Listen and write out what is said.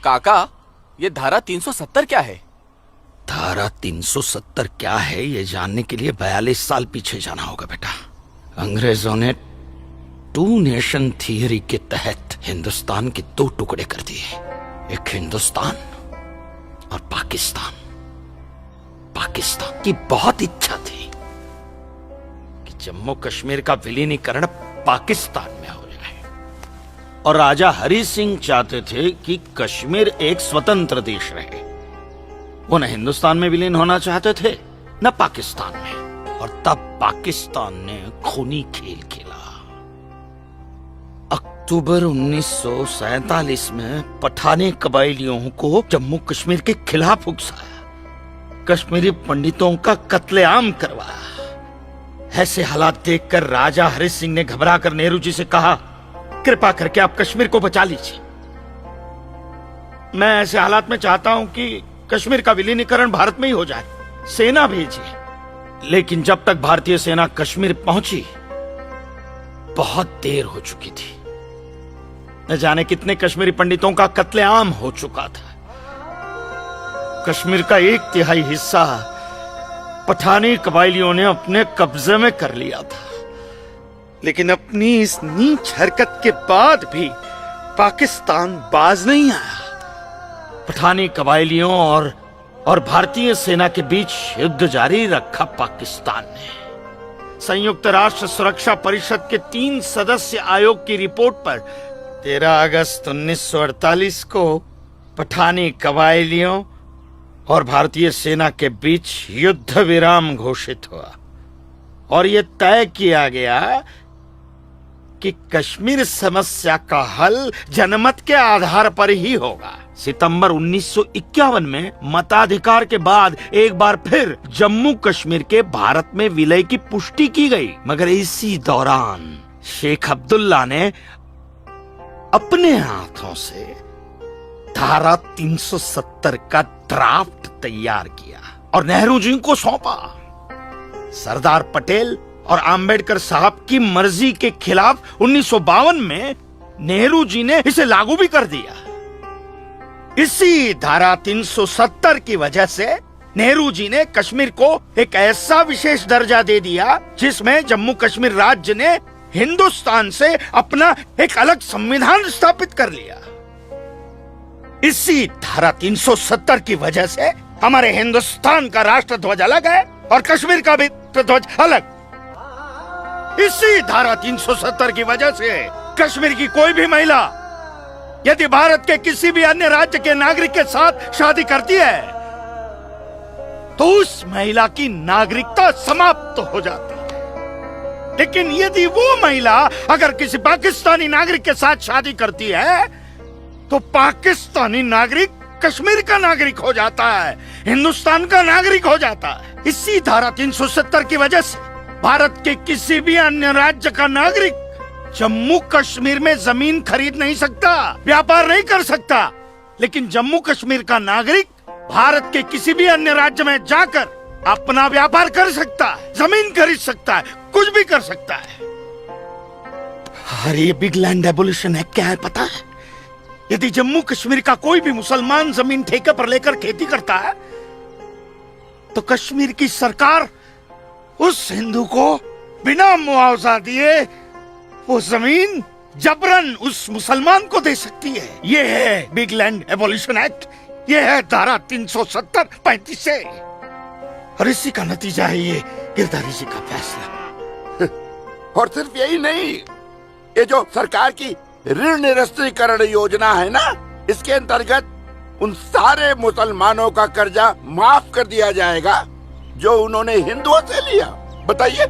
काका, ये धारा 370 क्या है? धारा 370 क्या है ये जानने के लिए 42 साल पीछे जाना होगा बेटा। अंग्रेजों ने टू नेशन थियरी के तहत हिंदुस्तान के दो टुकड़े कर दिए, एक हिंदुस्तान और पाकिस्तान। पाकिस्तान की बहुत इच्छा थी कि जम्मू कश्मीर का विलीनीकरण पाकिस्तान में हो जाए, और राजा हरि सिंह चाहते थे कि कश्मीर एक स्वतंत्र देश रहे। वो न हिंदुस्तान में विलीन होना चाहते थे न पाकिस्तान में, और तब पाकिस्तान ने खूनी खेल खेला। अक्टूबर 1947 में पठानी कबायलियों को जम्मू कश्मीर के खिलाफ उकसाया, कश्मीरी पंडितों का कत्लेआम करवाया। ऐसे हालात देखकर राजा हरि सिंह ने घबराकर नेहरू जी से कहा, कृपा करके आप कश्मीर को बचा लीजिए। मैं ऐसे हालात में चाहता हूं कि कश्मीर का विलीनीकरण भारत में ही हो जाए, सेना भेजिए। लेकिन जब तक भारतीय सेना कश्मीर पहुंची बहुत देर हो चुकी थी। न जाने कितने कश्मीरी पंडितों का कत्लेआम हो चुका था। कश्मीर का 1/3 हिस्सा पठानी कबायलियों ने अपने कब्जे में कर लिया था। लेकिन अपनी इस नीच हरकत के बाद भी पाकिस्तान बाज नहीं आया। पठानी कबायलियों और भारतीय सेना के बीच युद्ध जारी रखा पाकिस्तान ने। संयुक्त राष्ट्र सुरक्षा परिषद के 3 सदस्य आयोग की रिपोर्ट पर 13 अगस्त 1948 को पठानी कबायलियों और भारतीय सेना के बीच युद्ध विराम घोषित हुआ, और यह तय किया गया कि कश्मीर समस्या का हल जनमत के आधार पर ही होगा। सितंबर 1951 में मताधिकार के बाद एक बार फिर जम्मू कश्मीर के भारत में विलय की पुष्टि की गई, मगर इसी दौरान शेख अब्दुल्ला ने अपने हाथों से धारा 370 का ड्राफ्ट तैयार किया और नेहरू जी को सौंपा। सरदार पटेल और अंबेडकर साहब की मर्जी के खिलाफ 1952 में नेहरू जी ने इसे लागू भी कर दिया। इसी धारा 370 की वजह से नेहरू जी ने कश्मीर को एक ऐसा विशेष दर्जा दे दिया जिसमें जम्मू कश्मीर राज्य ने हिंदुस्तान से अपना एक अलग संविधान स्थापित कर लिया। इसी धारा 370 की वजह से हमारे हिंदुस्तान का राष्ट्र ध्वज अलग है और कश्मीर का भी ध्वज अलग। इसी धारा 370 की वजह से कश्मीर की कोई भी महिला यदि भारत के किसी भी अन्य राज्य के नागरिक के साथ शादी करती है तो उस महिला की नागरिकता समाप्त हो जाती है। लेकिन यदि वो महिला अगर किसी पाकिस्तानी नागरिक के साथ शादी करती है तो पाकिस्तानी नागरिक कश्मीर का नागरिक हो जाता है, हिंदुस्तान का नागरिक हो जाता है। इसी धारा 370 की वजह से भारत के किसी भी अन्य राज्य का नागरिक जम्मू कश्मीर में जमीन खरीद नहीं सकता, व्यापार नहीं कर सकता। लेकिन जम्मू कश्मीर का नागरिक भारत के किसी भी अन्य राज्य में जाकर अपना व्यापार कर सकता है, जमीन खरीद सकता है, कुछ भी कर सकता है। अरे ये बिग लैंड एबोल्यूशन एक्ट क्या है पता है? यदि जम्मू कश्मीर का कोई भी मुसलमान जमीन ठेके पर लेकर खेती करता है तो कश्मीर की सरकार उस हिंदू को बिना मुआवजा दिए वो जमीन जबरन उस मुसलमान को दे सकती है। ये है बिग लैंड एबोल्यूशन एक्ट, ये है धारा 370-35 से, और इसी का नतीजा है ये गिरधारी जी का फैसला। और सिर्फ यही नहीं, ये जो सरकार की ऋण निरस्तीकरण योजना है ना, इसके अंतर्गत उन सारे मुसलमानों का कर्जा माफ कर दिया जाएगा जो उन्होंने हिंदुओं से लिया। बताइए